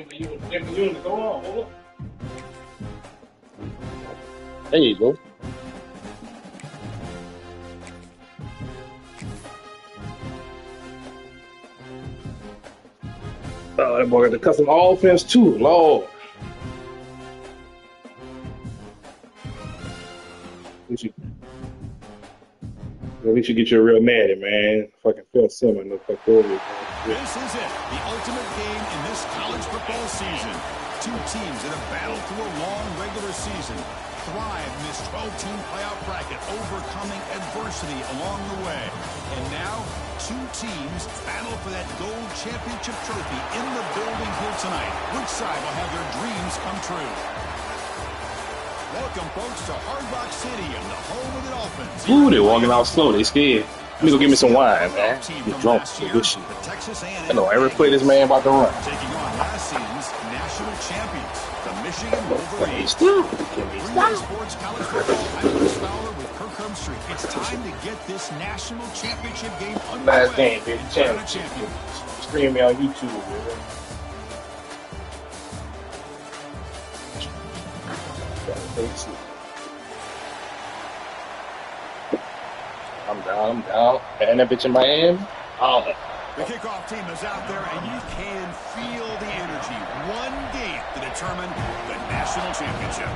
You go on. There you go. Oh, that boy got the custom offense too. Lord. At least you get you a real Madden, man. Fucking Phil Simmons, no fuck over it. This is it, the ultimate game in this college football season. Two teams that have battled through a long regular season, thrive in this 12-team playoff bracket, overcoming adversity along the way. And now, two teams battle for that gold championship trophy in the building here tonight. Which side will have their dreams come true? Welcome, folks, to Hard Rock City and the home of the Dolphins. Ooh, they're walking out slow. They scared. Let me go get me some wine, man. You drunk. Good shit. I know every play this man about to run. Taking on last season's national champions, the Michigan Wolverines. Sports College Football. I'm Chris Fowler with Kirk Herbstreit. It's time to get this national championship game underway. Last game, baby. Championship. Stream me on YouTube, baby. I'm down. And that bitch in Miami. Oh. The kickoff team is out there, and you can feel the energy. One game to determine the national championship.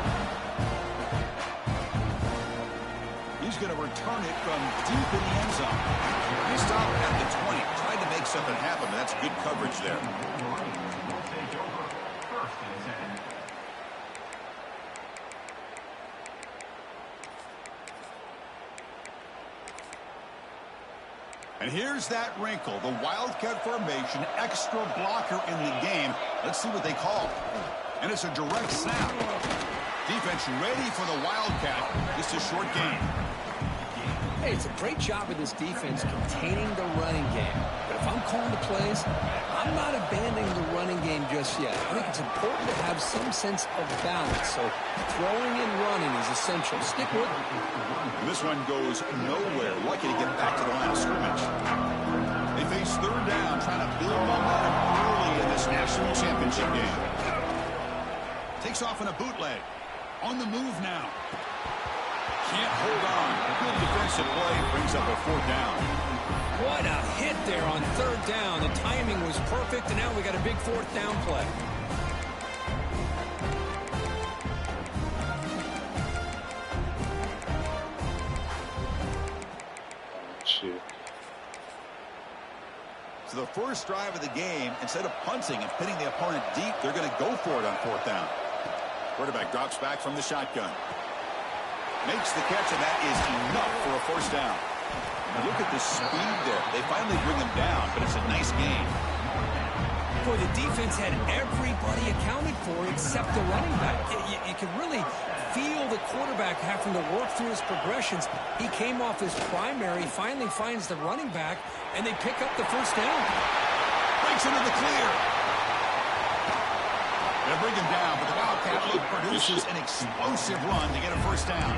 He's going to return it from deep in the end zone. He stopped at the 20, tried to make something happen, but that's good coverage there. And here's that wrinkle, the Wildcat formation, extra blocker in the game. Let's see what they call. And it's a direct snap. Defense ready for the Wildcat. Just a short game. Hey, it's a great job of this defense containing the running game. But if I'm calling the plays, I'm not abandoning the running game just yet. I think it's important to have some sense of balance. So throwing and running is essential. Stick with it. This one goes nowhere. Lucky to get back to the line of scrimmage. They face third down, trying to build momentum early in this national championship game. Takes off in a bootleg. On the move now. Can't hold on. Good defensive play brings up a fourth down. What a hit there on third down. The timing was perfect, and now we got a big fourth down play. Shit. So the first drive of the game, instead of punting and pitting the opponent deep, they're going to go for it on fourth down. Quarterback drops back from the shotgun. Makes the catch, and that is enough for a first down. Now look at the speed there. They finally bring him down, but it's a nice game. Boy, the defense had everybody accounted for except the running back. You can really feel the quarterback having to work through his progressions. He came off his primary, finally finds the running back, and they pick up the first down. Breaks into the clear. They'll bring him down, but the Wildcat produces an explosive run to get a first down.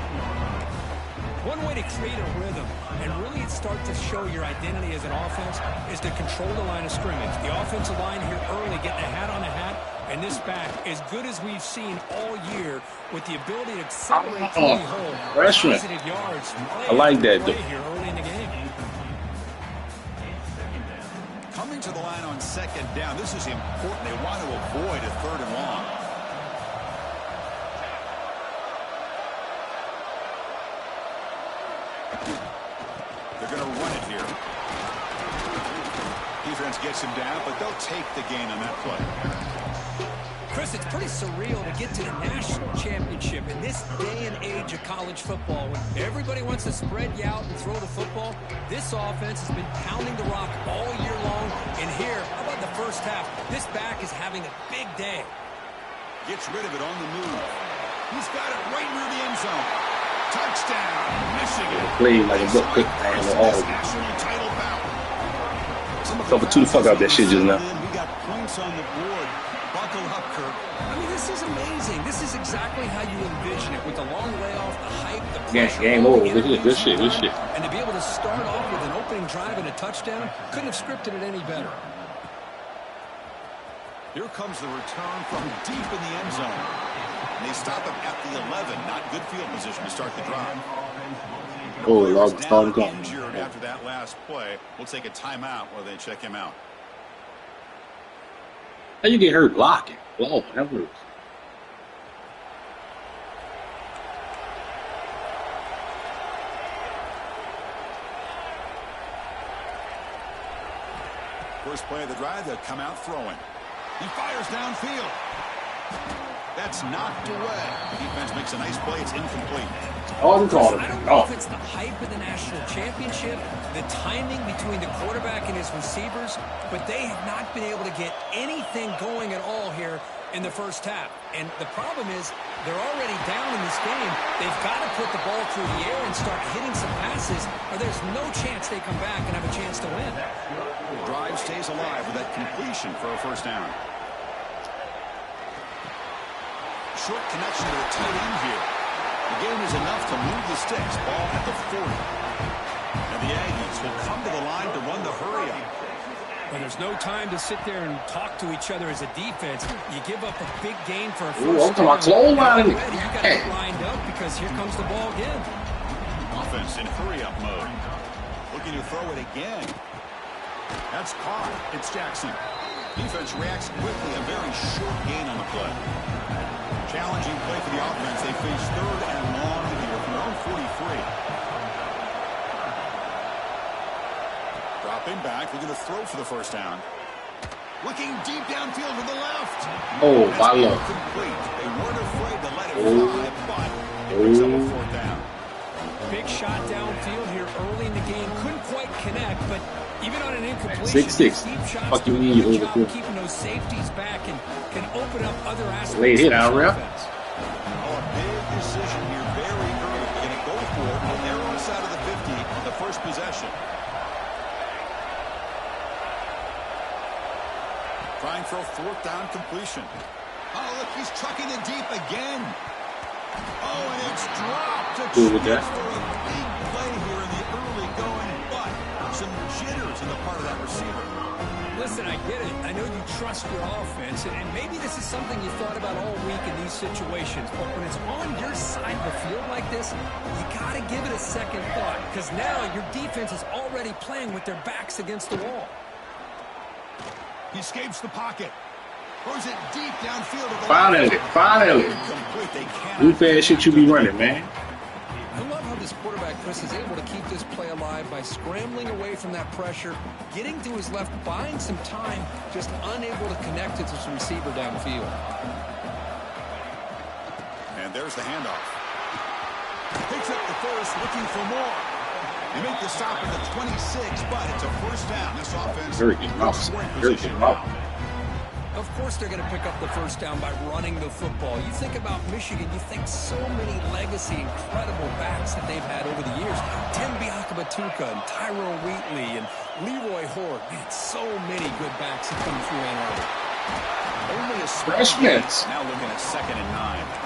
One way to create a rhythm and really start to show your identity as an offense is to control the line of scrimmage. The offensive line here early getting a hat on a hat, and this back, as good as we've seen all year, with the ability to accelerate through the hole, positive yards. I like that, though. Here early in the game. Coming to the line on second down. This is important. They want to avoid a third and long. They're going to run it here. Defense gets him down, but they'll take the gain on that play. Chris, it's pretty surreal to get to the national championship in this day and age of college football. When everybody wants to spread you out and throw the football, this offense has been pounding the rock all year long. And here, how about the first half? This back is having a big day. Gets rid of it on the move. He's got it right near the end zone. Touchdown, Michigan. Play like a book quick and all. National title bout. Cover two the fuck out that shit just now. We got points on the board. Buckle up, Kirk. I mean, this is amazing. This is exactly how you envision it, with the long layoff, the hype, the pressure. Game over. Good shit. And to be able to start off with an opening drive and a touchdown, couldn't have scripted it any better. Here comes the return from deep in the end zone. And they stop him at the 11. Not good field position to start the drive. Oh, The Lord, player's Storm now Gun. injured after that last play. We'll take a timeout while they check him out. How you get hurt blocking? Lord, that hurts. First play of the drive, they'll come out throwing. He fires downfield. That's knocked away. The defense makes a nice play. It's incomplete. Oh, I'm calling I it. don't know if Oh, it's the hype of the national championship, the timing between the quarterback and his receivers, but they have not been able to get anything going at all here in the first half. And the problem is they're already down in this game. They've got to put the ball through the air and start hitting some passes, or there's no chance they come back and have a chance to win. The drive stays alive with that completion for a first down. Short connection to the tight end here. The game is enough to move the sticks. Ball at the 40. And the Aggies will come to the line to run the hurry up. But there's no time to sit there and talk to each other as a defense. You give up a big gain for a Ooh, I'm first talking about down. close lining. Already you got to get lined up because here comes the ball again. Offense in hurry-up mode. Looking to throw it again. That's caught. It's Jackson. Defense reacts quickly. A very short gain on the play. Challenging play for the offense. They face third and long here from their own 43. Dropping back. Looking to throw for the first down. Looking deep downfield to the left. oh, my That's lord. incomplete. They weren't afraid to let it fly, but it brings up a fourth down. Big shot downfield here early in the game. Couldn't quite connect, but even on an incompletion, 6-6. these deep shots Fuck you do a mean, good over job here. of keeping those safeties back and can open up other aspects Late hit of out, this ref. offense. Oh, a big decision here very early. They're going to go for it on their own side of the 50 on the first possession. Trying for a fourth down completion. Oh, look, he's trucking it deep again. Oh, and it's dropped. A Cool with chance that. for a big play here in the early going, but some jitters in the part of that receiver. Listen, I get it. I know you trust your offense, and maybe this is something you thought about all week in these situations, but when it's on your side of the field like this, you got to give it a second thought, because now your defense is already playing with their backs against the wall. He escapes the pocket. Throws it deep downfield. At the Finally, finally. Incomplete. They cannot. Goof ass shit you be running, man. I love how this quarterback, Chris, is able to keep this play alive by scrambling away from that pressure, getting to his left, buying some time, just unable to connect it to his receiver downfield. And there's the handoff. Picks up the first, looking for more. They make the stop at the 26, but it's a first down. This offense Very good route. scoring Very position good route. now. Of course they're going to pick up the first down by running the football. You think about Michigan, you think so many legacy, incredible backs that they've had over the years. Tim Biakabatuka and Tyrone Wheatley and Leroy Horde. Man, so many good backs have come through Ann Arbor. Only a small Freshmen. gain. Now looking at 2nd and 9.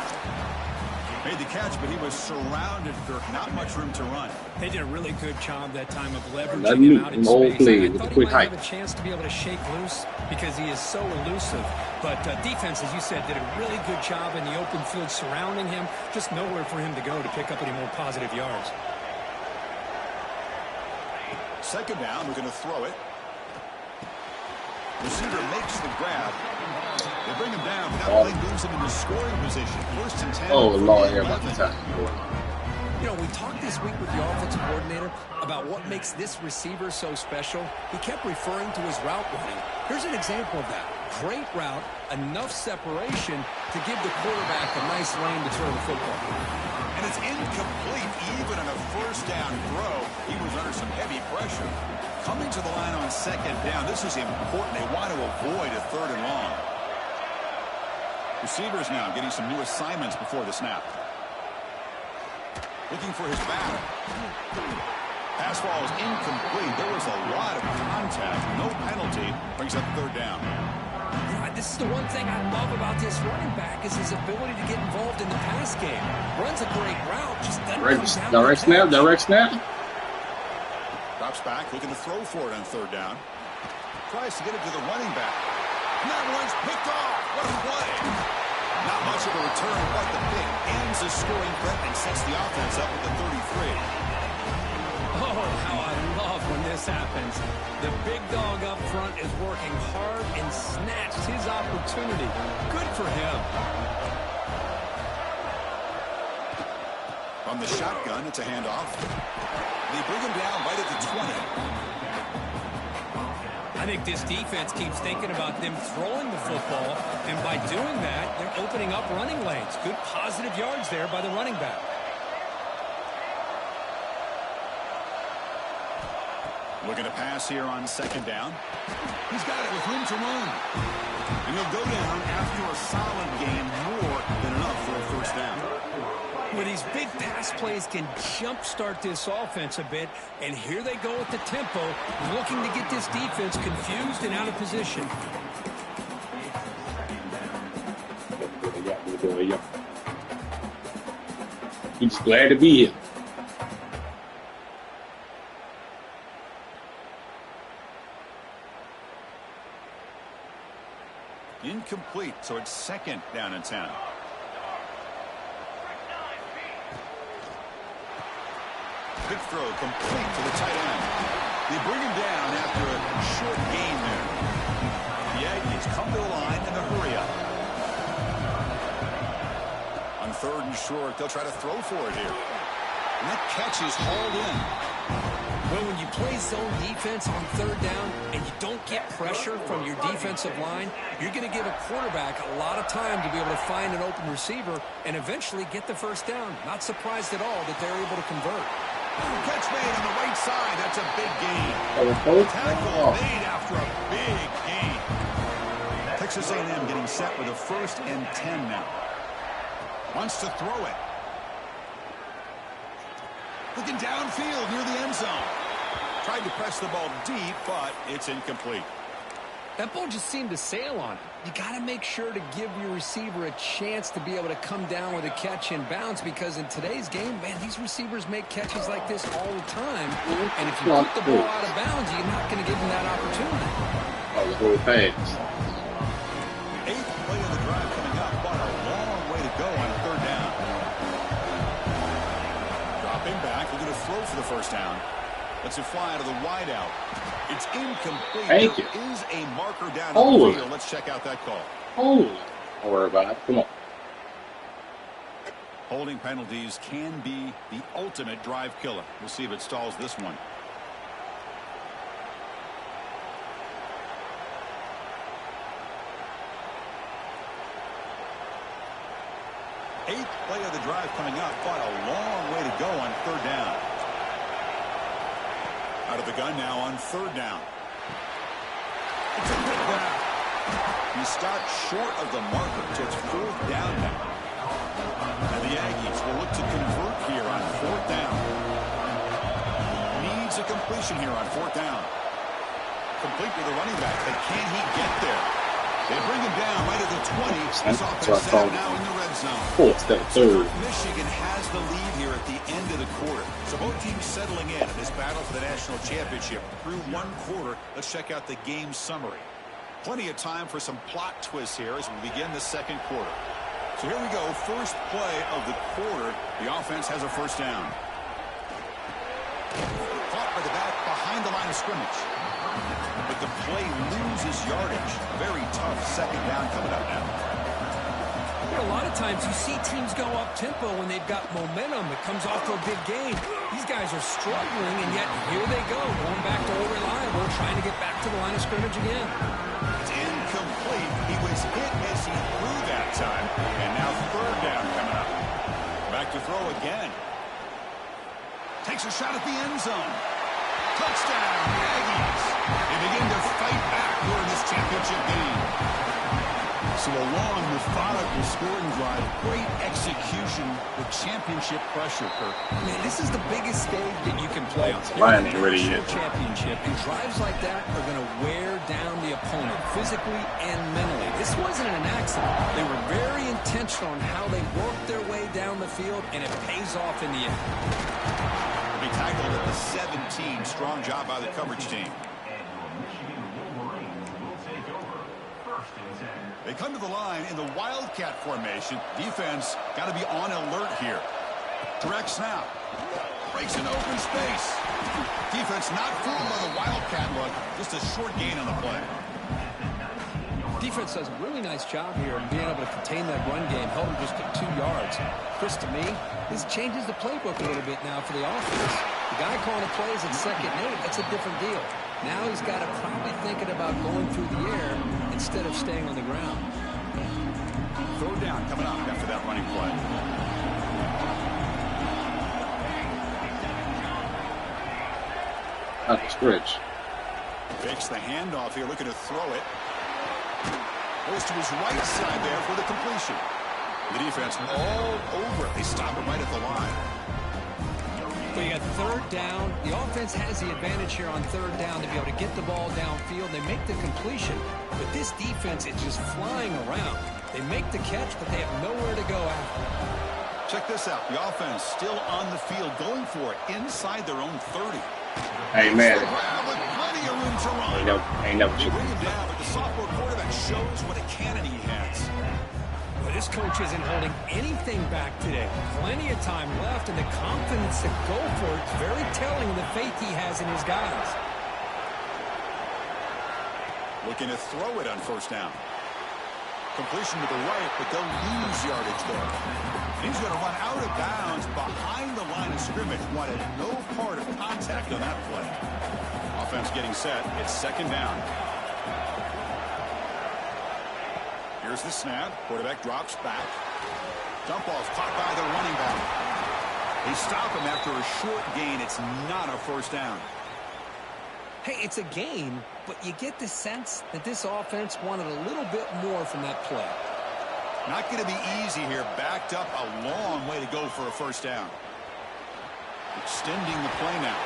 Made the catch, but he was surrounded, Dirk. Not much room to run. They did a really good job that time of leveraging Let him me out in roll space. play I with thought the he quick might height. have a chance to be able to shake loose because he is so elusive. But defense, as you said, did a really good job in the open field surrounding him. Just nowhere for him to go to pick up any more positive yards. 2nd down, we're going to throw it. Receiver makes the grab. They bring him down, but that play moves him into scoring position. 1st and 10. Oh, Lord, from here the about the 11. time. You know, we talked this week with the offensive coordinator about what makes this receiver so special. He kept referring to his route running. Here's an example of that. Great route, enough separation to give the quarterback a nice lane to throw the football. And it's incomplete. Even on a first down throw, he was under some heavy pressure. Coming to the line on 2nd down, this is important. They want to avoid a 3rd and long. Receivers now getting some new assignments before the snap. Looking for his back. Pass ball is incomplete. There was a lot of contact. No penalty. Brings up 3rd down. This is the one thing I love about this running back is his ability to get involved in the pass game. Runs a great route, just doesn't come down Direct snap, direct snap. Drops back, looking to throw for it on 3rd down. Tries to get it to the running back. And that one's picked off. What a play. Not much of a return, but the pick ends the scoring threat and sets the offense up at the 33. Oh, how I love when this happens. The big dog up front is working hard and snatched his opportunity. Good for him. From the shotgun, it's a handoff. They bring him down right at the 20. I think this defense keeps thinking about them throwing the football, and by doing that, they're opening up running lanes. Good positive yards there by the running back. Looking to pass here on second down. He's got it with room to run. And he'll go down after a solid gain, more than enough for a first down. Well, these big pass plays can jumpstart this offense a bit, and here they go with the tempo, looking to get this defense confused and out of position. He's glad to be here. Incomplete, so it's second down and 10. Big throw complete to the tight end. They bring him down after a short gain there. The Aggies come to the line in a hurry up. On third and short, they'll try to throw for it here. And that catch is hauled in. Well, when you play zone defense on third down and you don't get pressure from your defensive line, you're going to give a quarterback a lot of time to be able to find an open receiver and eventually get the first down. Not surprised at all that they're able to convert. Catch made on the right side. That's a big gain. Tackle made after a big gain. Texas A&M getting set with a 1st and 10 now. Wants to throw it. Looking downfield near the end zone. Tried to press the ball deep, but it's incomplete. That ball just seemed to sail on him. You got to make sure to give your receiver a chance to be able to come down with a catch and bounce, because in today's game, man, these receivers make catches like this all the time. And if you put the ball out of bounds, you're not going to give them that opportunity. Oh, the whole pass. 8th play of the drive coming up, but a long way to go on 3rd down. Dropping back, looking to throw for the first down. Lets it fly to the wideout. It's incomplete. Thank you. There is a marker down Oh. the field. Let's check out that call. Oh, don't worry about it. Come on. Holding penalties can be the ultimate drive killer. We'll see if it stalls this one. Eighth play of the drive coming up, but a long way to go on 3rd down. Out of the gun now on 3rd down. It's a good grab. He stopped short of the marker, so it's 4th down now. And the Aggies will look to convert here on 4th down. Needs a completion here on 4th down. Complete with the running back, but can he get there? They bring him down right at the 20. This offense set up now in the red zone. 4th down, 3rd. Michigan has the lead here at the end of the quarter. So both teams settling in this battle for the national championship through 1 quarter. Let's check out the game summary. Plenty of time for some plot twists here as we begin the 2nd quarter. So here we go. First play of the quarter. The offense has a first down. Caught by the back behind the line of scrimmage. But the play loses yardage. Very tough 2nd down coming up now. A lot of times you see teams go up-tempo when they've got momentum. It comes off to a big gain. These guys are struggling, and yet here they go, going back to old reliable, trying to get back to the line of scrimmage again. It's incomplete. He was hit as he threw that time. And now 3rd down coming up. Back to throw again. Takes a shot at the end zone. Touchdown, Aggies. They begin to fight back during this championship game. So a long, methodical scoring drive. Great execution with championship pressure, Kirk. Man, this is the biggest stage that you can play on. Line ain't ready yet. Championship, and drives like that are going to wear down the opponent physically and mentally. This wasn't an accident. They were very intentional on how they worked their way down the field, and it pays off in the end. Be tackled at the 17. Strong job by the coverage team. They come to the line in the Wildcat formation. Defense got to be on alert here. Direct snap. Breaks an open space. Defense not fooled by the Wildcat look. Just a short gain on the play. Defense does a really nice job here in being able to contain that run game. Held him just at 2 yards. Chris, to me, this changes the playbook a little bit now for the offense. The guy calling the plays at 2nd and 8, that's a different deal. Now he's got to probably thinking about going through the air instead of staying on the ground. 3rd down coming up after that running play. Out the stretch. Fakes the handoff here, looking to throw it. Goes to his right side there for the completion. The defense all over it. They stop it right at the line. But you got 3rd down. The offense has the advantage here on 3rd down to be able to get the ball downfield. They make the completion, but this defense is just flying around. They make the catch, but they have nowhere to go after. Check this out. The offense still on the field, going for it inside their own 30. Hey, man. With plenty of room to run. Ain't never They bring him down, but the sophomore quarterback shows what a cannon he has. Well, this coach isn't holding anything back today. Plenty of time left, and the confidence to go for it is very telling of the faith he has in his guys. Looking to throw it on 1st down. Completion to the right, but they'll lose yardage there. And he's going to run out of bounds behind the line of scrimmage. Wanted no part of contact on that play. Offense getting set. It's 2nd down. Here's the snap. Quarterback drops back. Dump ball's caught by the running back. They stop him after a short gain. It's not a 1st down. Hey, it's a gain, but you get the sense that this offense wanted a little bit more from that play. Not going to be easy here. Backed up a long way to go for a 1st down. Extending the play now.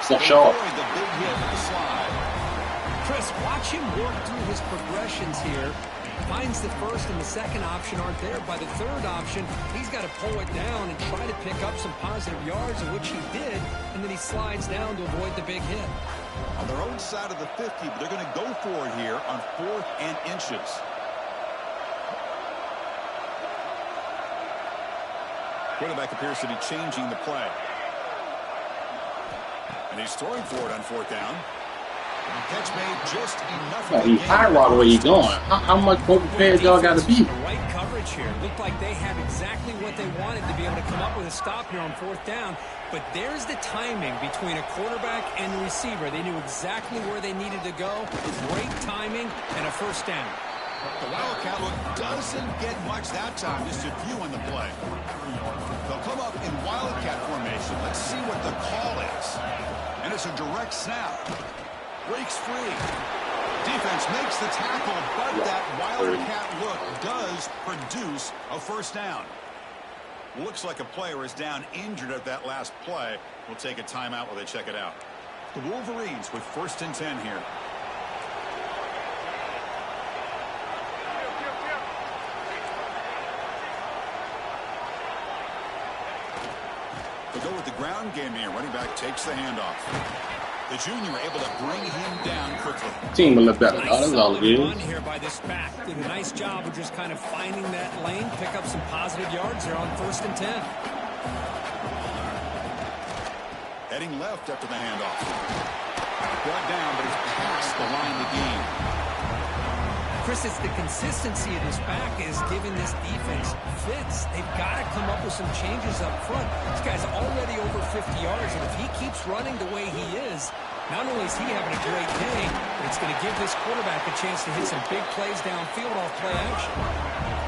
So sharp. Avoid the big hit with the slide. Chris, watch him work through his progressions here. Finds the 1st and the 2nd option aren't there. By the 3rd option, he's got to pull it down and try to pick up some positive yards, in which he did, and then he slides down to avoid the big hit. On their own side of the 50, but they're going to go for it here on 4th and inches. Quarterback appears to be changing the play. And he's throwing for it on 4th down. Catch made just enough. He high rod where he going. How much more prepared y'all got to be? The right coverage here. Looked like they had exactly what they wanted to be able to come up with a stop here on 4th down. But there's the timing between a quarterback and the receiver. They knew exactly where they needed to go. Great timing and a 1st down. The Wildcat look doesn't get much that time. Just a few on the play. They'll come up in Wildcat formation. Let's see what the call is. And it's a direct snap. Breaks free. Defense makes the tackle, but that Wildcat look does produce a 1st down. Looks like a player is down injured at that last play. We'll take a timeout while they check it out. The Wolverines with 1st and 10 here. They go with the ground game here. Running back takes the handoff. The junior able to bring him down quickly. Team a little better. That's all it is. Run here by this back. Did a nice job of just kind of finding that lane, pick up some positive yards there on 1st and 10. Heading left after the handoff. Brought down, but he's past the line of the game. Chris, it's the consistency of this back is giving this defense fits. They've got to come up with some changes up front. This guy's already over 50 yards, and if he keeps running the way he is, not only is he having a great day, but it's going to give this quarterback a chance to hit some big plays downfield off play action.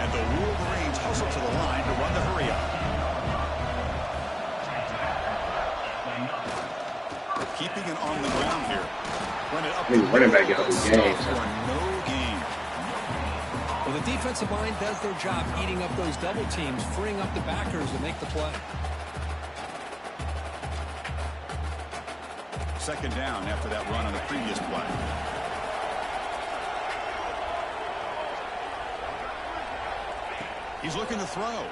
And the Wolverines hustle to the line to run the hurry up. Keeping it on the ground here. Run it up. Running back out of the game. No gain. Well, the defensive line does their job eating up those double teams, freeing up the backers to make the play. 2nd down after that run on the previous play. He's looking to throw.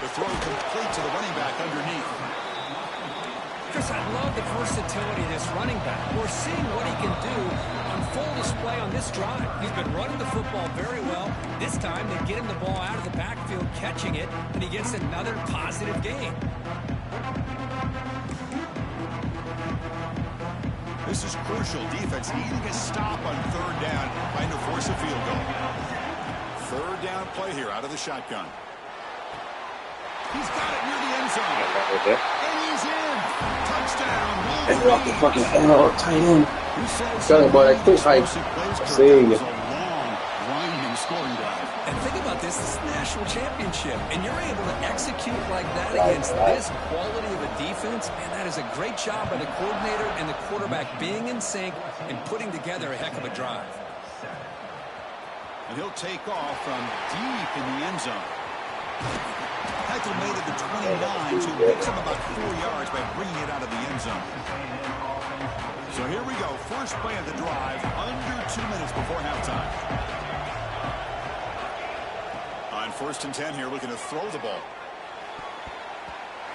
The throw complete to the running back underneath. Chris, I love the versatility of this running back. We're seeing what he can do on full display on this drive. He's been running the football very well. This time, they get him the ball out of the backfield, catching it, and he gets another positive gain. This is crucial. Defense needing a stop on third down, trying to force a field goal. Third down play here out of the shotgun. He's got it near the end zone. And he's in. Touchdown. And off the fucking tight end. Tell him, boy, that quick hype. I'm seeing you. And think about this. This is the national championship. And you're able to execute like that against this quality of a defense. Man, that is a great job by the coordinator and the quarterback being in sync and putting together a heck of a drive. And he'll take off from deep in the end zone. Heckel made it to 29, so he picks him about 4 yards by bringing it out of the end zone. So here we go. First play of the drive, under 2 minutes before halftime. On 1st and 10 here, looking to throw the ball.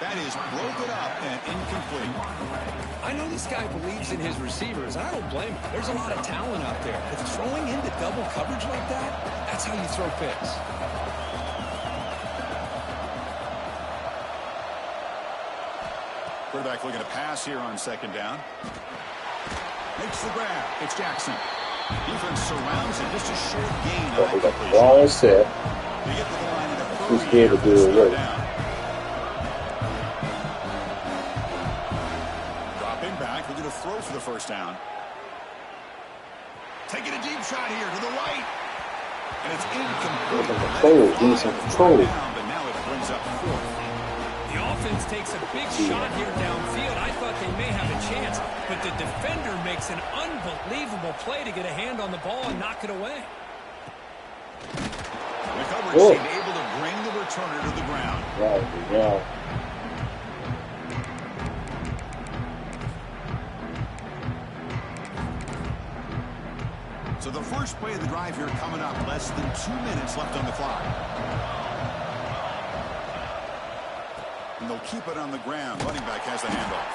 That is broken up and incomplete. I know this guy believes in his receivers. I don't blame him. There's a lot of talent out there. But throwing into double coverage like that, that's how you throw picks. Quarterback looking to pass here on 2nd down. Makes the grab. It's Jackson. Defense surrounds him. Just a short gain. We got the ball set. Who's here to do the work? Dropping back. Looking to throw for the 1st down. Taking a deep shot here to the right. And it's incomplete. Control. Give me some control. But now it brings up 4th. The offense takes a big shot here downfield. I thought they may have a chance, but the defender makes an unbelievable play to get a hand on the ball and knock it away. The coverage seemed able to bring the returner to the ground. Yeah. So the first play of the drive here coming up. Less than 2 minutes left on the clock. And they'll keep it on the ground. Running back has the handoff.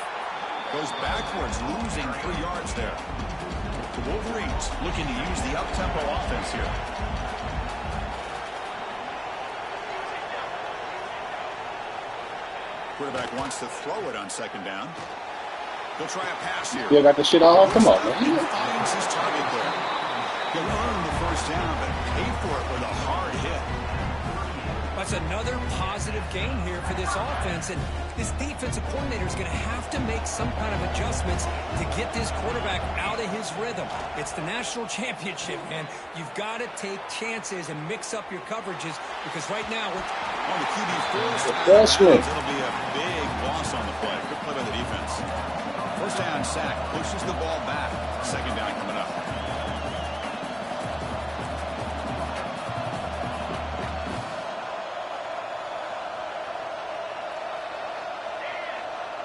Goes backwards, losing 3 yards there. The Wolverines looking to use the up-tempo offense here. Quarterback wants to throw it on 2nd down. He'll try a pass here. You got the shit all? Come on, man. He finds his target there. He'll earn the 1st down, but pay for it with a hard hit. That's another positive gain here for this offense, and this defensive coordinator is going to have to make some kind of adjustments to get this quarterback out of his rhythm. It's the national championship, man. You've got to take chances and mix up your coverages, because right now on the QB forced it'll be a big loss on the play. Good play by the defense. 1st down sack, pushes the ball back. 2nd down coming up.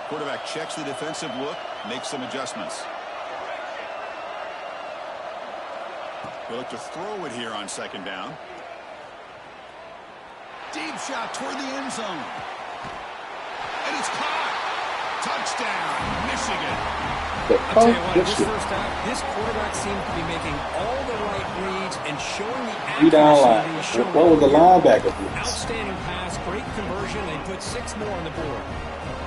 Quarterback checks the defensive look, makes some adjustments. He'll look to throw it here on 2nd down. Deep shot toward the end zone. And it's caught. Touchdown, Michigan. I'll tell you what, this first half, this quarterback seemed to be making all the right reads and showing the accuracy. What was the linebacker? Outstanding pass, great conversion. They put 6 more on the board.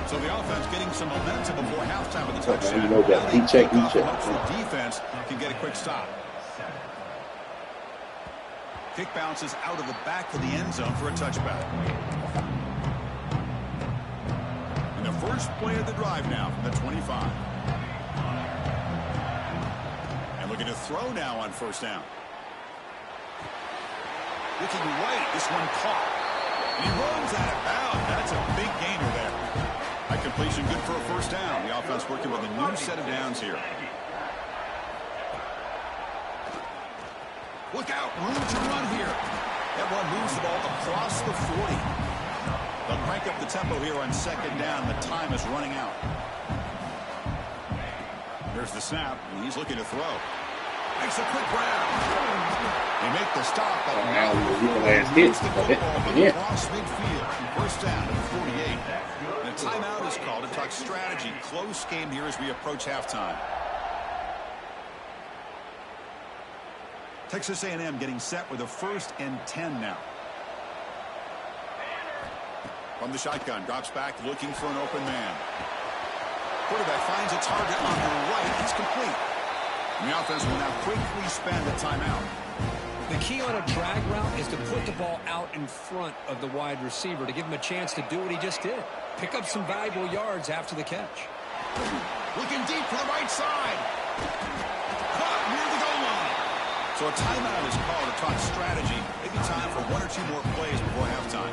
So the offense getting some momentum before halftime with the touchdown. You know that. He check. Hopes the defense can get a quick stop. Kick bounces out of the back of the end zone for a touchback. And the first play of the drive now from the 25. And looking to throw now on 1st down. Looking right, this one caught. And he runs out of bounds. That's a big gainer there. High completion, good for a 1st down. The offense working with a new set of downs here. Look out, room to run here. That one moves the ball across the 40. They'll crank up the tempo here on 2nd down. The time is running out. There's the snap, and he's looking to throw. Makes a quick grab. They make the stop, but now last hit. across midfield. 1st down to the 48. And And a timeout is called to talk strategy. Close game here as we approach halftime. Texas A&M getting set with a 1st and 10 now. From the shotgun, drops back looking for an open man. Quarterback finds a target on the right. It's complete. And the offense will now quickly spend a timeout. The key on a drag route is to put the ball out in front of the wide receiver to give him a chance to do what he just did. Pick up some valuable yards after the catch. Looking deep for the right side. Caught near the goal line. So a timeout is called to talk strategy. Maybe time for 1 or 2 more plays before halftime.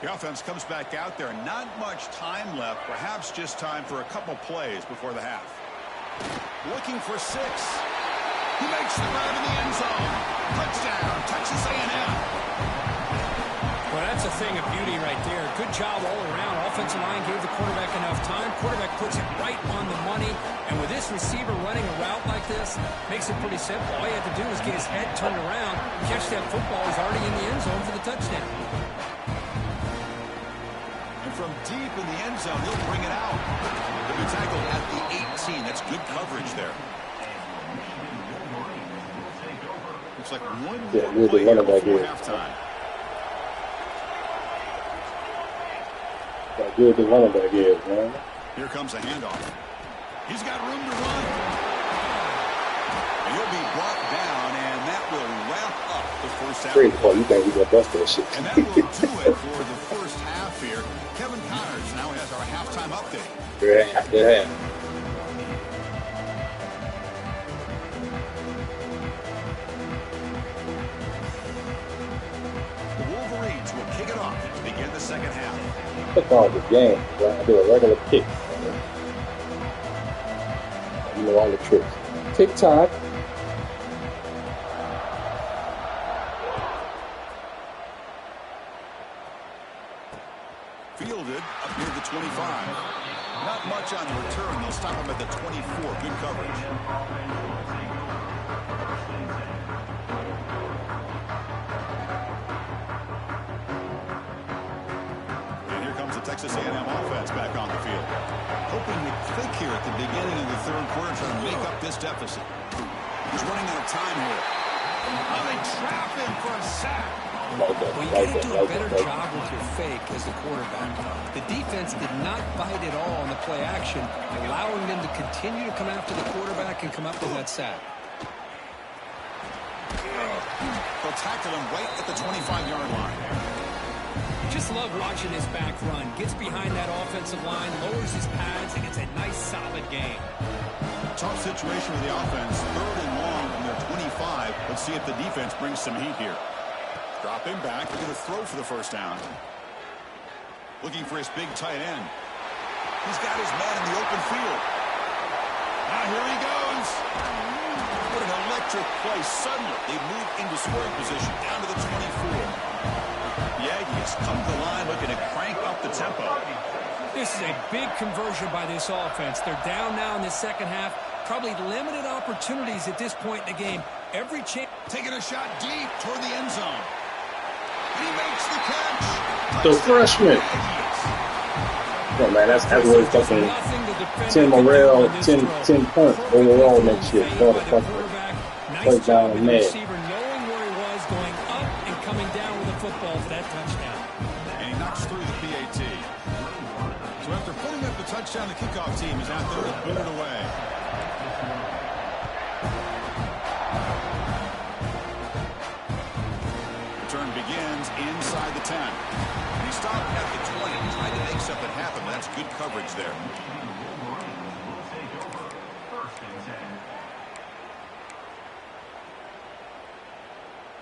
The offense comes back out there. Not much time left. Perhaps just time for a couple plays before the half. Looking for 6. He makes the grab in the end zone. Touchdown, Texas A&M. Well, that's a thing of beauty right there. Good job all around. Offensive line gave the quarterback enough time. Quarterback puts it right on the money. And with this receiver running a route like this, makes it pretty simple. All you have to do is get his head turned around, catch that football. He's already in the end zone for the touchdown. And from deep in the end zone, he'll bring it out. He'll be tackled at the 18. That's good coverage there. Looks like one more play here before halftime. How good the running back is, man. Here comes a handoff. He's got room to run. And he'll be brought down, and that will wrap up the first half. Great ball. You think we gonna bust that shit? And that will do it for the first half here. Kevin Connors now has our halftime update. Yeah. The Wolverines will kick it off to begin the second half. Football is a game. I do a regular kick. You know all the tricks. TikTok. Fielded up near the 25. Not much on the return. They'll stop him at the 24. Good coverage. And here comes the Texas A&M offense back on the field. Hoping to click here at the beginning of the third quarter, trying to make up this deficit. He's running out of time here. Oh, they trap him for a sack. Well, you got to do a better job with your fake as the quarterback. The defense did not bite at all on the play action, allowing them to continue to come after the quarterback and come up with that sack. They'll tackle him right at the 25-yard line. Just love watching this back run. Gets behind that offensive line, lowers his pads, and it's a nice, solid game. Tough situation with the offense. 3rd and long from their 25. Let's see if the defense brings some heat here. Dropping back, looking to throw for the first down. Looking for his big tight end. He's got his man in the open field. Now here he goes. What an electric play. Suddenly, they move into scoring position down to the 24. The Aggies come to the line looking to crank up the tempo. This is a big conversion by this offense. They're down now in the second half. Probably limited opportunities at this point in the game. Every chance. Taking a shot deep toward the end zone. And he makes the catch. The freshman. Come on, man. That's really fucking Tim Morrell, 10 points overall next year. For the fucking touchdown and mad. Knowing where he was, going up and coming down with the football for that touchdown. And he knocks through the PAT. So after putting up the touchdown, the kickoff team is out there to boot it away. Return begins inside the 10. And he stopped at the 20, trying to make something happen. That's good coverage there.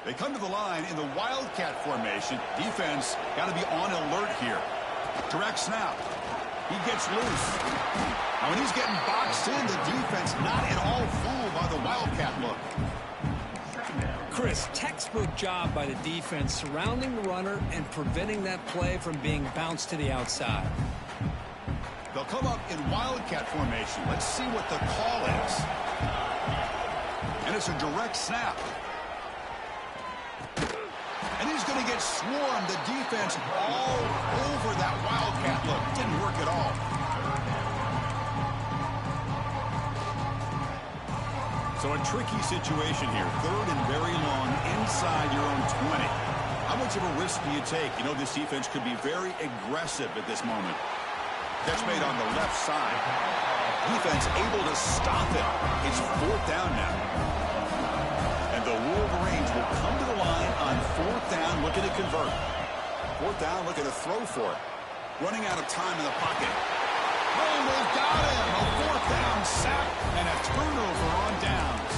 They come to the line in the Wildcat formation. Defense got to be on alert here. Direct snap. He gets loose. Now when he's getting boxed in, the defense not at all fooled by the Wildcat look. Chris, textbook job by the defense surrounding the runner and preventing that play from being bounced to the outside. They'll come up in Wildcat formation. Let's see what the call is. And it's a direct snap. And he's He's going to get swarmed. The defense all over that Wildcat look. Didn't work at all. So a tricky situation here. 3rd and very long inside your own 20. How much of a risk do you take? You know, this defense could be very aggressive at this moment. Catch made on the left side. Defense able to stop it. It's 4th down now. And the Wolverines will come to the line on 4th down, looking to convert. 4th down, looking to throw for it. Running out of time in the pocket. Oh, they've got him. A 4th down sack and a turnover on downs.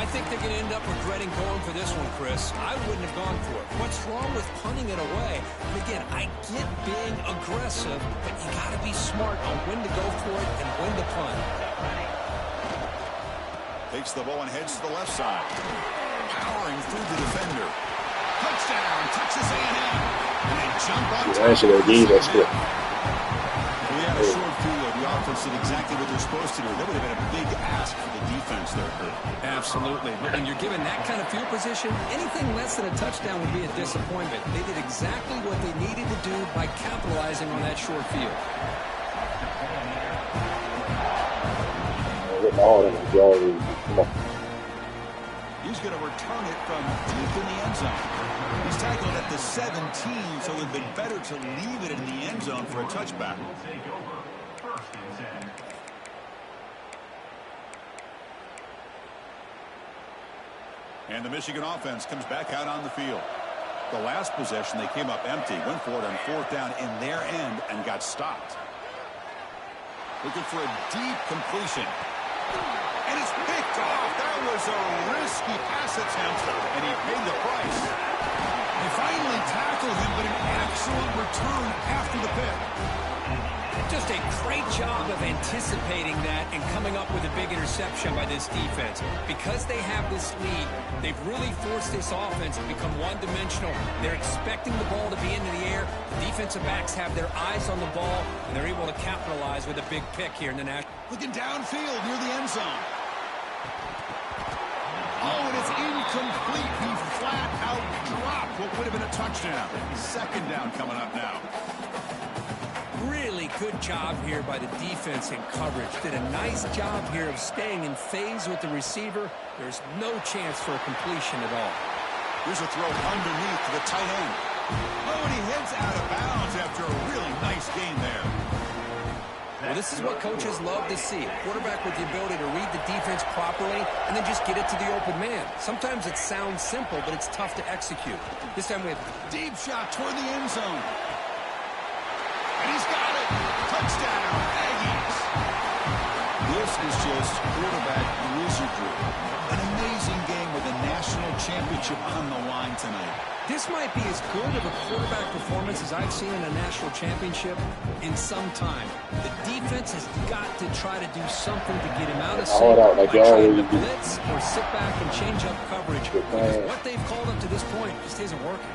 I think they're going to end up regretting going for this one, Chris. I wouldn't have gone for it. What's wrong with punting it away? And again, I get being aggressive, but you got to be smart on when to go for it and when to punt. Takes the ball and heads to the left side. Powering through the defender. Touchdown, Texas A&M. And they jump on top. We had a short field. The offense did exactly what they're supposed to do. That would have been a big ask for the defense there, Kurt. Absolutely. But when you're given that kind of field position, anything less than a touchdown would be a disappointment. They did exactly what they needed to do by capitalizing on that short field. He's going to return it from deep in the end zone. He's tackled at the 17, so it would have been better to leave it in the end zone for a touchback. And the Michigan offense comes back out on the field. The last possession, they came up empty, went for it on 4th down in their end and got stopped. Looking for a deep completion. And it's picked off. That was a risky pass attempt, and he paid the price. They finally tackled him, but an excellent return after the pick. Just a great job of anticipating that and coming up with a big interception by this defense. Because they have this lead, they've really forced this offense to become one-dimensional. They're expecting the ball to be into the air. The defensive backs have their eyes on the ball, and they're able to capitalize with a big pick here in the national. Looking downfield near the end zone. Oh, and it's incomplete. He flat out dropped what would have been a touchdown. 2nd down coming up now. Really good job here by the defense in coverage. Did a nice job here of staying in phase with the receiver. There's no chance for a completion at all. Here's a throw underneath to the tight end. Oh, and he heads out of bounds after a really nice gain there. Well, this is what coaches love to see. A quarterback with the ability to read the defense properly and then just get it to the open man. Sometimes it sounds simple, but it's tough to execute. This time we have deep shot toward the end zone. And he's got it. Touchdown, Aggies. This is just quarterback wizardry. An amazing game with a national championship on the line tonight. This might be as good of a quarterback performance as I've seen in a national championship in some time. The defense has got to try to do something to get him out of sync by trying to blitz or sit back and change up coverage, because what they've called up to this point just isn't working.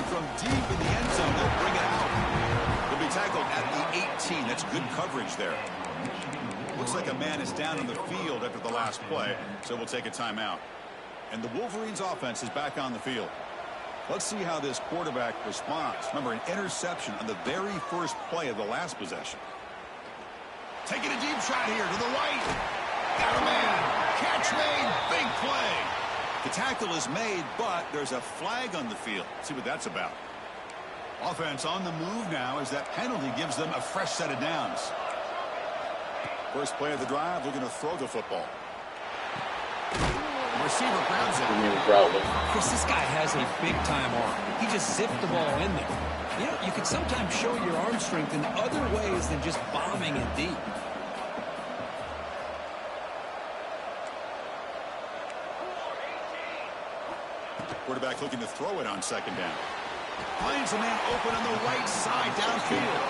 From deep in the end zone, they'll bring it out. They'll be tackled at the 18. That's good coverage there. Looks like a man is down on the field after the last play, so we'll take a timeout. And the Wolverines offense is back on the field. Let's see how this quarterback responds. Remember, an interception on the very first play of the last possession. Taking a deep shot here to the right. Got a man. Catch made. Big play. The tackle is made, but there's a flag on the field. Let's see what that's about. Offense on the move now as that penalty gives them a fresh set of downs. First play of the drive, looking to throw the football. Receiver grabs it. Chris, this guy has a big-time arm. He just zipped the ball in there. You know, you can sometimes show your arm strength in other ways than just bombing it deep. Quarterback looking to throw it on 2nd down. Finds a man open on the right side downfield.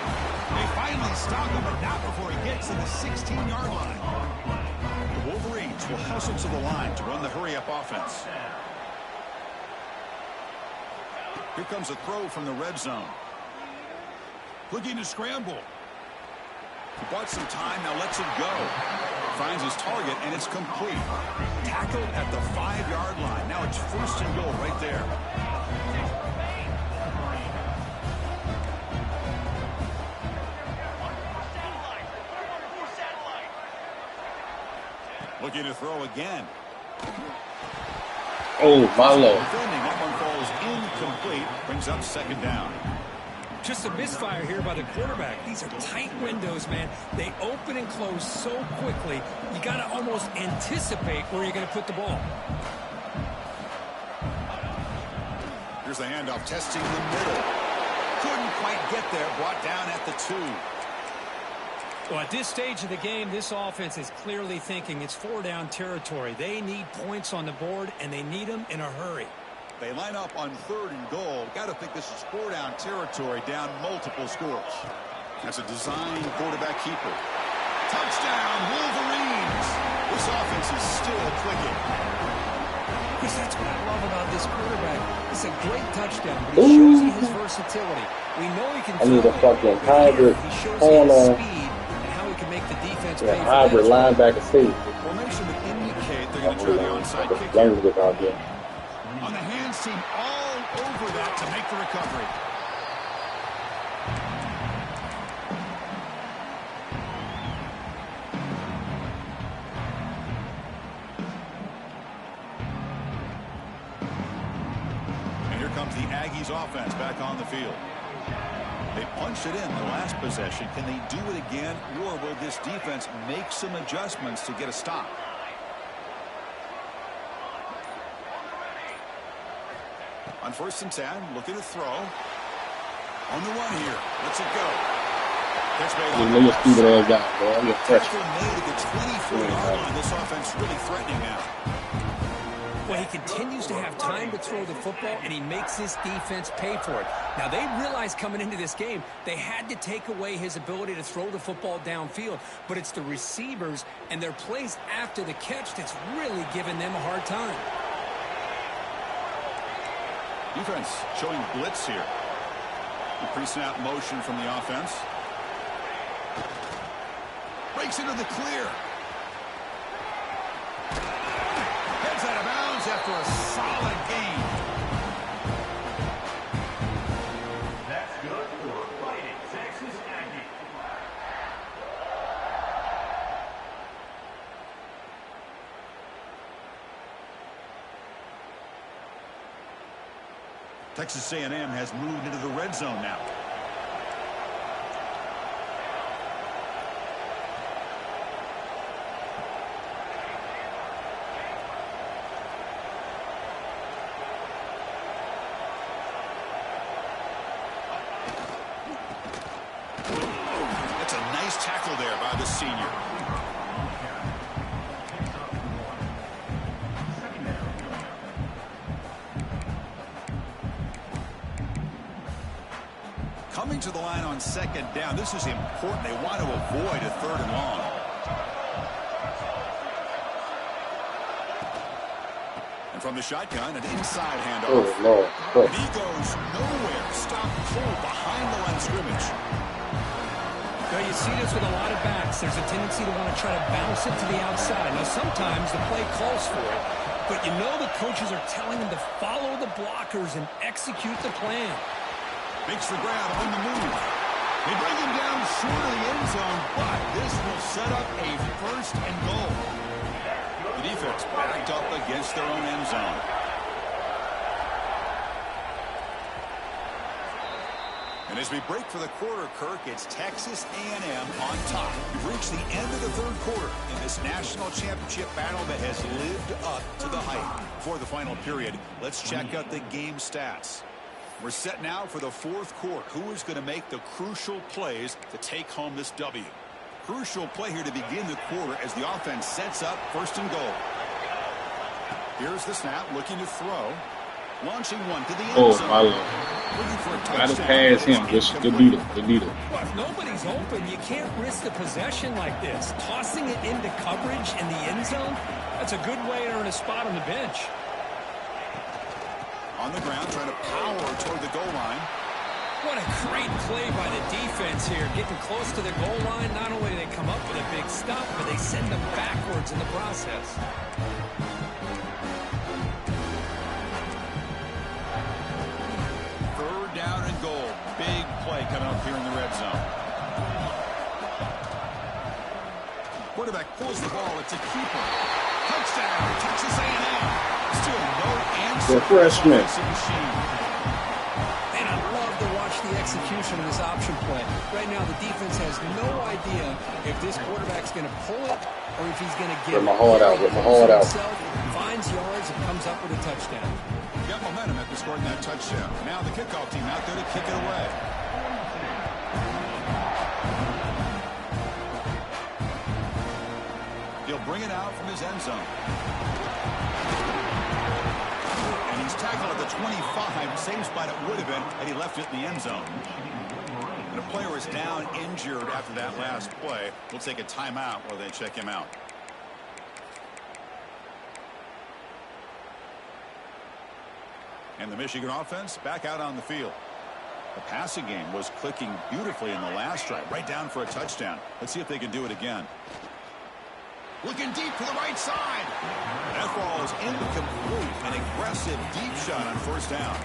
They finally stop him, but not before he gets to the 16-yard line. The Wolverines will hustle to the line to run the hurry-up offense. Here comes a throw from the red zone. Looking to scramble. He bought some time, now lets it go. Finds his target, and it's complete. Tackled at the 5-yard line. Now it's 1st and goal right there. Looking to throw again. Oh, my Lord. Defending, that one falls incomplete. Brings up second down. Just a misfire here by the quarterback. These are tight windows, man. They open and close so quickly, you got to almost anticipate where you're going to put the ball. Here's the handoff, testing the middle. Couldn't quite get there, brought down at the 2. Well, at this stage of the game, this offense is clearly thinking it's 4-down territory. They need points on the board, and they need them in a hurry. They line up on 3rd and goal. Got to think this is 4-down territory, down multiple scores. That's a design quarterback keeper. Touchdown, Wolverines! This offense is still clicking. Chris, that's what I love about this quarterback. It's a great touchdown, but he shows you his versatility. We know he can I need a fucking hybrid he shows corner. his speed and how he can make the defense Yeah, pay for hybrid that. linebacker safety. Formation would indicate they're going to try the onside kick. On the hands team, all over that to make the recovery. And here comes the Aggies offense back on the field. They punched it in the last possession. Can they do it again, or will this defense make some adjustments to get a stop? On 1st and 10, looking to throw. On the run here. Let's it go. Catch made on the Stupid ass guy, bro. I'm tackle made at the 24-yard line. This offense really threatening now. Well, he continues to have time to throw the football, and he makes his defense pay for it. Now, they realized coming into this game, they had to take away his ability to throw the football downfield, but it's the receivers and their plays after the catch that's really giving them a hard time. Defense showing blitz here. Pre-snap motion from the offense. Breaks into the clear. Heads out of bounds after a solid gain. That's good for Fighting Texas Aggies. Texas A&M has moved into the red zone now. That's a nice tackle there by the senior. Coming to the line on 2nd down. This is important. They want to avoid a 3rd and long. And from the shotgun, an inside handoff. Oh, Lord. And he goes nowhere. Stop cold behind the line of scrimmage. Now, you see this with a lot of backs. There's a tendency to want to try to bounce it to the outside. Now, sometimes the play calls for it, but you know the coaches are telling them to follow the blockers and execute the plan. Makes the grab on the move. They bring him down short of the end zone, but this will set up a 1st and goal. The defense backed up against their own end zone. And as we break for the quarter, Kirk, it's Texas A&M on top. We've reached the end of the 3rd quarter in this national championship battle that has lived up to the hype. For the final period, let's check out the game stats. We're set now for the 4th quarter. Who is going to make the crucial plays to take home this W? Crucial play here to begin the quarter as the offense sets up 1st and goal. Here's the snap, looking to throw. Launching one to the end zone. Oh, my Lord. Looking for a Gotta touchdown. pass him. Just the needle. The needle. Well, if nobody's open, you can't risk the possession like this. Tossing it into coverage in the end zone, that's a good way to earn a spot on the bench. On the ground, trying to power toward the goal line. What a great play by the defense here. Getting close to the goal line, not only do they come up with a big stop, but they send them backwards in the process. 3rd down and goal. Big play coming up here in the red zone. quarterback pulls the ball. It's a keeper. Touchdown, Texas A&M. Still no answer. The freshman. And I love to watch the execution of this option play. Right now, the defense has no idea if this quarterback's going to pull it or if he's going to get it. Get my heart out. Get my heart out. Finds yards and comes up with a touchdown. Got momentum after scoring that touchdown. Now the kickoff team out there to kick it away. He'll bring it out from his end zone. And he's tackled at the 25, same spot it would have been had he left it in the end zone. And a player is down injured after that last play. We'll take a timeout while they check him out. And the Michigan offense back out on the field. The passing game was clicking beautifully in the last drive, right down for a touchdown. Let's see if they can do it again. Looking deep to the right side. That ball is incomplete. An aggressive deep shot on first down.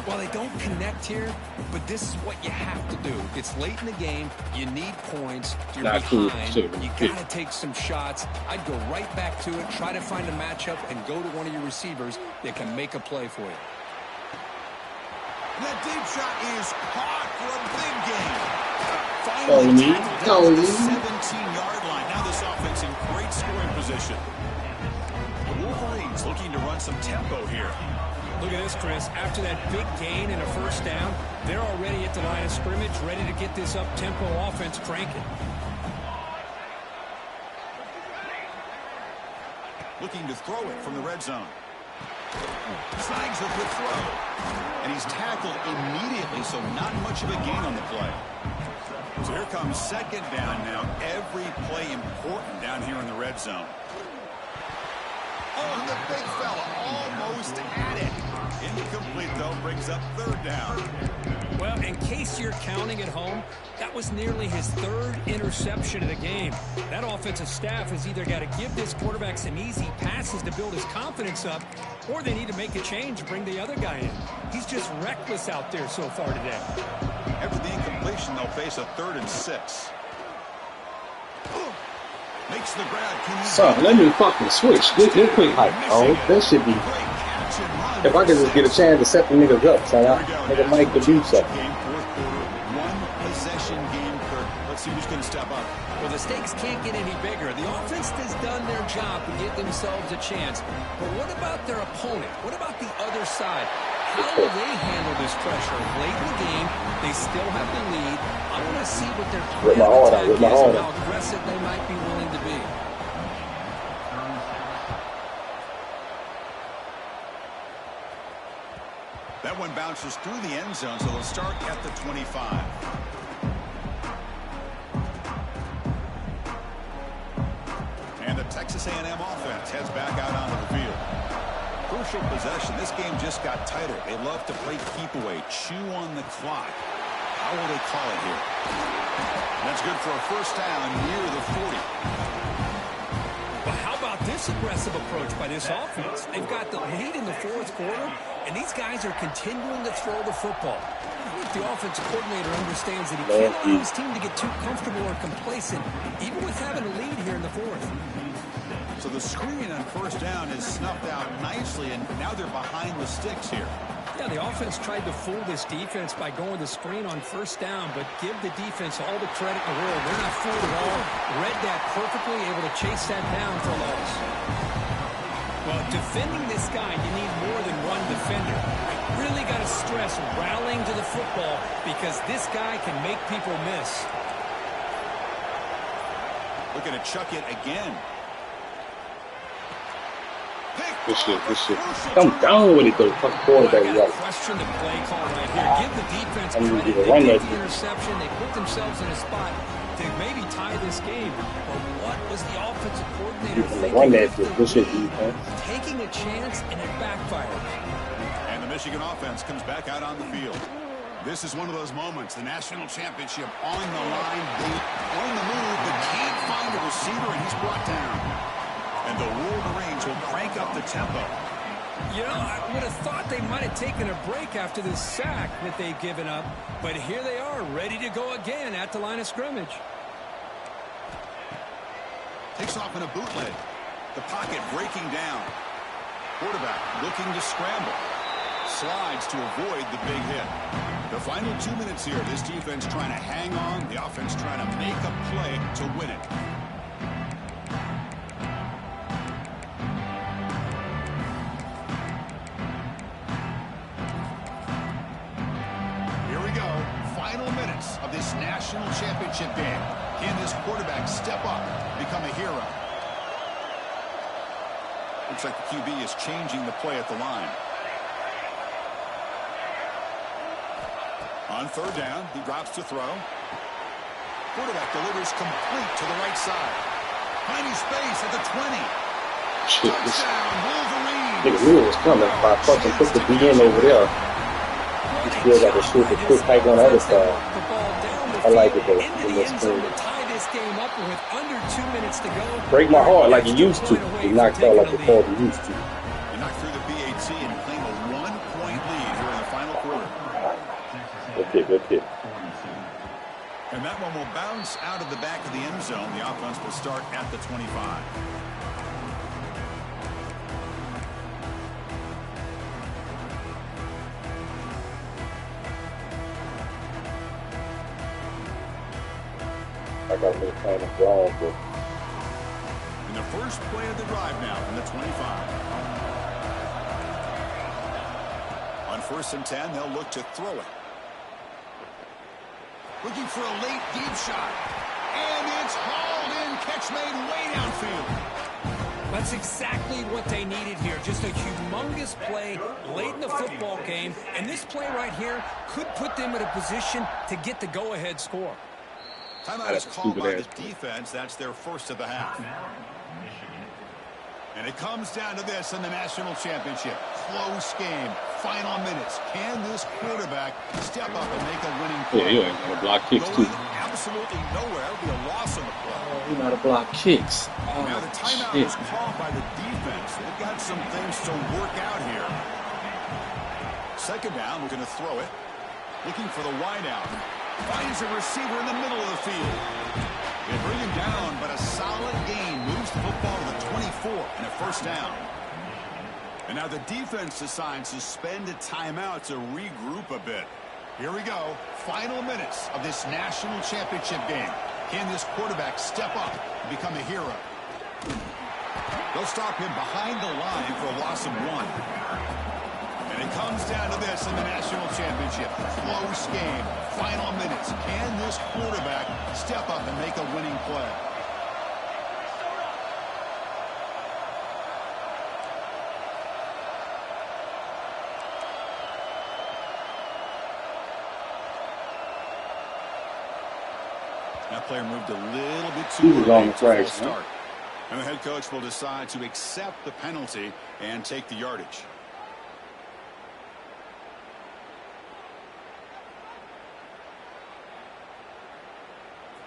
Well, they don't connect here, but this is what you have to do. It's late in the game. You need points. You're behind. You got to take some shots. I'd go right back to it, try to find a matchup, and go to one of your receivers that can make a play for you. That deep shot is caught for a big gain. Finally tackled down to the 17-yard line. Now this offense in great scoring position. The Wolverines looking to run some tempo here. Look at this, Chris. After that big gain and a first down, they're already at the line of scrimmage, ready to get this up-tempo offense cranking. Looking to throw it from the red zone. Snags a good throw. And he's tackled immediately, so not much of a gain on the play. So here comes second down now. Every play important down here in the red zone. Oh, the big fella almost had it. Incomplete, though, brings up third down. Well, in case you're counting at home, that was nearly his third interception of the game. That offensive staff has either got to give this quarterback some easy passes to build his confidence up, or they need to make a change and bring the other guy in. He's just reckless out there so far today. After the incompletion, they'll face a 3rd and 6. Makes the grab. Son, let me fucking switch. Get quick hype. Oh, that should be. If I could just get a chance to set the niggas up, so nigga Mike could do something. One possession game, Kirk. Let's see who's going to step up. Well, the stakes can't get any bigger. The offense has done their job to give themselves a chance. But what about their opponent? What about the other side? How will they handle this pressure? Late in the game, they still have the lead. I want to see what their plan of attack is and how aggressive they might be willing to be. That one bounces through the end zone, so they'll start at the 25. And the Texas A&M offense heads back out onto the field. Crucial possession. This game just got tighter. They love to play keep away, chew on the clock. How will they call it here? That's good for a first down near the 40. Well, how about this aggressive approach by this offense? They've got the lead in the 4th quarter, and these guys are continuing to throw the football. I think the offensive coordinator understands that he can't allow his team to get too comfortable or complacent, even with having a lead here in the 4th. So the screen on first down is snuffed out nicely, and now they're behind the sticks here. Yeah, the offense tried to fool this defense by going the screen on first down, but give the defense all the credit in the world. They're not fooled at all. Read that perfectly, able to chase that down for a loss. Well, defending this guy, you need more than one defender. You really got to stress rallying to the football because this guy can make people miss. Looking to chuck it again. This shit. Come down with it, though. Fuck quarterback, right? Question the play call right here. Give the defense credit. They get the interception. They put themselves in a spot to maybe tie this game. But what was the offensive coordinator thinking? Taking a chance, and it backfired. And the Michigan offense comes back out on the field. This is one of those moments. The national championship on the line. They on the move, but can't find a receiver, and he's brought down. And the Wolverines will crank up the tempo. You know, I would have thought they might have taken a break after this sack that they've given up. But here they are, ready to go again at the line of scrimmage. Takes off in a bootleg. The pocket breaking down. Quarterback looking to scramble. Slides to avoid the big hit. The final 2 minutes here. This defense trying to hang on. The offense trying to make a play to win it. Here we go. Final minutes of this national championship game. Can this quarterback step up, become a hero? Looks like the QB is changing the play at the line. On third down, he drops to throw. Quarterback delivers complete to the right side. Finding space at the 20. Shit, this Touchdown, Wolverine. nigga knew it was coming. If I fucking put the DN over there, he still got to shoot the quick hike on the other side. I like it though. In this game. Game up with under 2 minutes to go. Break my heart like he used to. He knocked out like the Paul he used to. He knocked through the BAT and claim a 1-point lead here in the final quarter. Good pick, good pick. And that one will bounce out of the back of the end zone. The offense will start at the 25. I got me kind of wrong, but In the first play of the drive now from the 25. On 1st and 10, they'll look to throw it. Looking for a late deep shot. And it's hauled in. Catch made way downfield. That's exactly what they needed here. Just a humongous play late in the football game. And this play right here could put them in a position to get the go-ahead score. Timeout is called by the defense. That's their first of the half. And it comes down to this in the national championship. Close game. Final minutes. Can this quarterback step up and make a winning play? Yeah, you ain't gonna block kicks too. Going absolutely nowhere. It'll be a loss on the play. You know how to block kicks. Now the timeout is called by the defense. They've got some things to work out here. Second down, we're going to throw it. Looking for the wideout. Finds a receiver in the middle of the field. They bring him down, but a solid gain moves the football to the 24 and a first down. And now the defense decides to spend a timeout to regroup a bit. Here we go. Final minutes of this national championship game. Can this quarterback step up and become a hero? They'll stop him behind the line for a loss of 1. And it comes down to this in the national championship. Close game. Final minutes. Can this quarterback step up and make a winning play? That player moved a little bit too early to full start. And the head coach will decide to accept the penalty and take the yardage.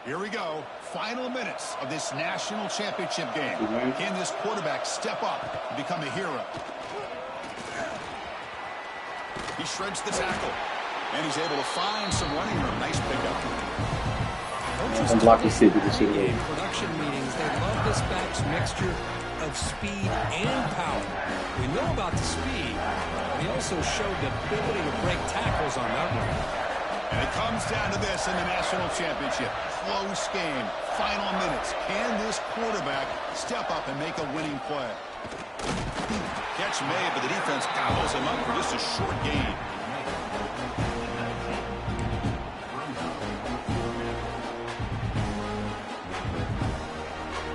Here we go. Final minutes of this national championship game. Can this quarterback step up and become a hero? He shreds the tackle. And he's able to find some running room. Nice pickup. And block the city this year. Production meetings, they love this back's mixture of speed and power. We know about the speed, but he also showed the ability to break tackles on that one. And it comes down to this in the national championship. Close game. Final minutes. Can this quarterback step up and make a winning play? Catch made, but the defense gobbles him up for just a short gain.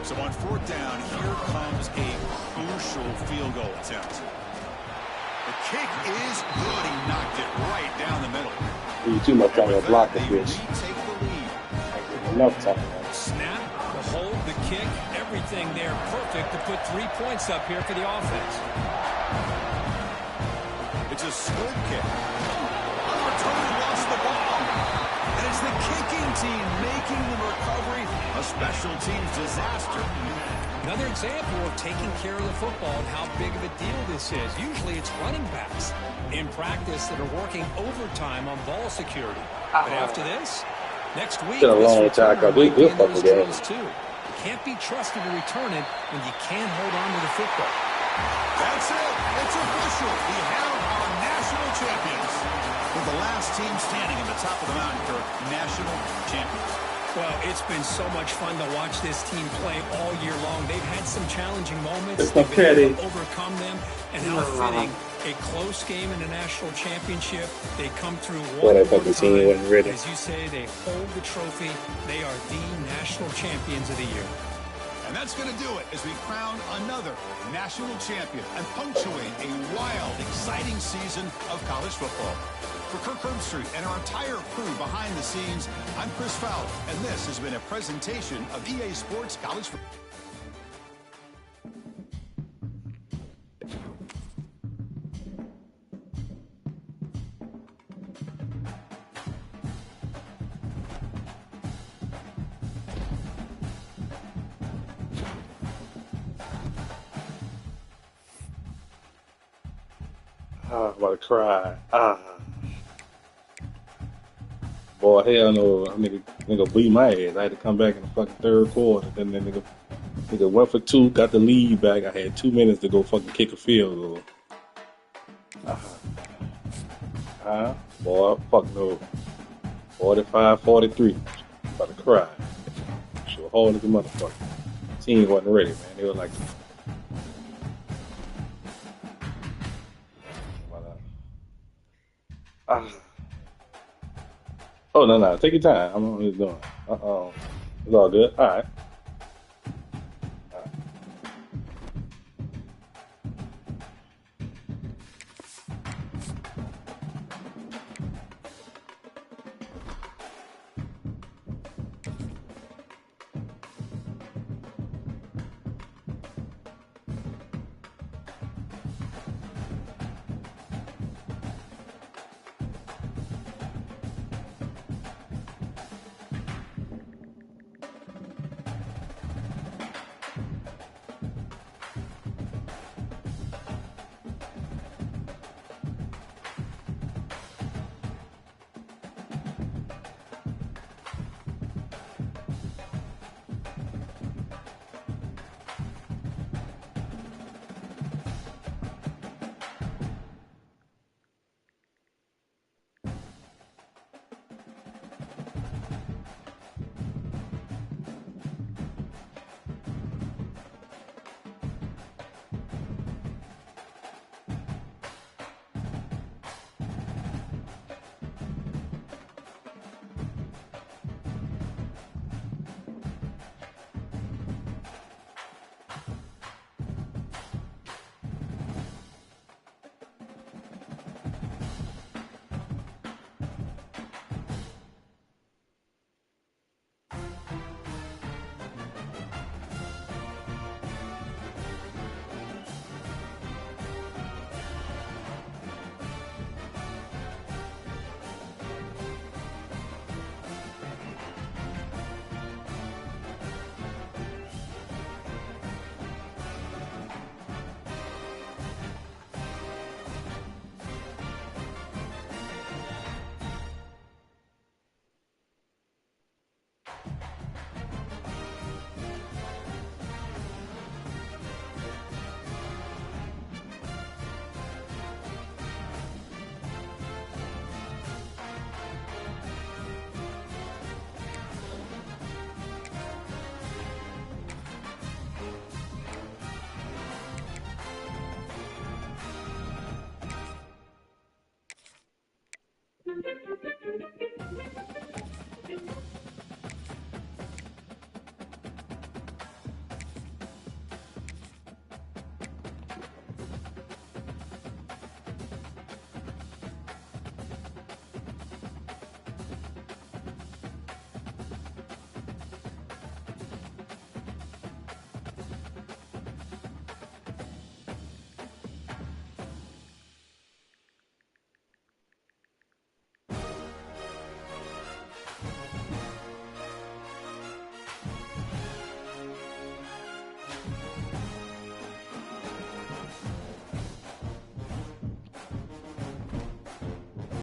So on 4th down, here comes a crucial field goal attempt. The kick is good. He knocked it right down the middle. You too much on your block of this. Take the lead. Enough time. Snap, the hold, the kick, everything there perfect to put 3 points up here for the offense. It's a split kick. On the return, he lost the ball. And it's the kicking team making the recovery a special teams disaster. Another example of taking care of the football and how big of a deal this is. Usually it's running backs in practice that are working overtime on ball security. But after this, next week, Get a long tackle. We'll fuck with that. too. can't be trusted to return it when you can't hold on to the football. That's it. It's official. We have our national champions. With the last team standing at the top of the mountain, Kirk, national champions. Well, it's been so much fun to watch this team play all year long. They've had some challenging moments. It's so They've been able petty. to overcome them. And how fitting, a close game in the national championship. They come through one more time. As you say, they hold the trophy. They are the national champions of the year. And that's going to do it as we crown another national champion and punctuate a wild, exciting season of college football. For Kirk Herbstreit and our entire crew behind the scenes, I'm Chris Fowler, and this has been a presentation of EA Sports College Football. I'm about to cry. Boy, hell no. Nigga beat my ass. I had to come back in the fucking third quarter. Then that nigga went for two, got the lead back. I had 2 minutes to go fucking kick a field goal. Boy, fuck no. 45-43. About to cry. Sure hard as a motherfucker. Team wasn't ready, man. They were like, oh, no. Take your time. I'm just doing. It's all good. All right.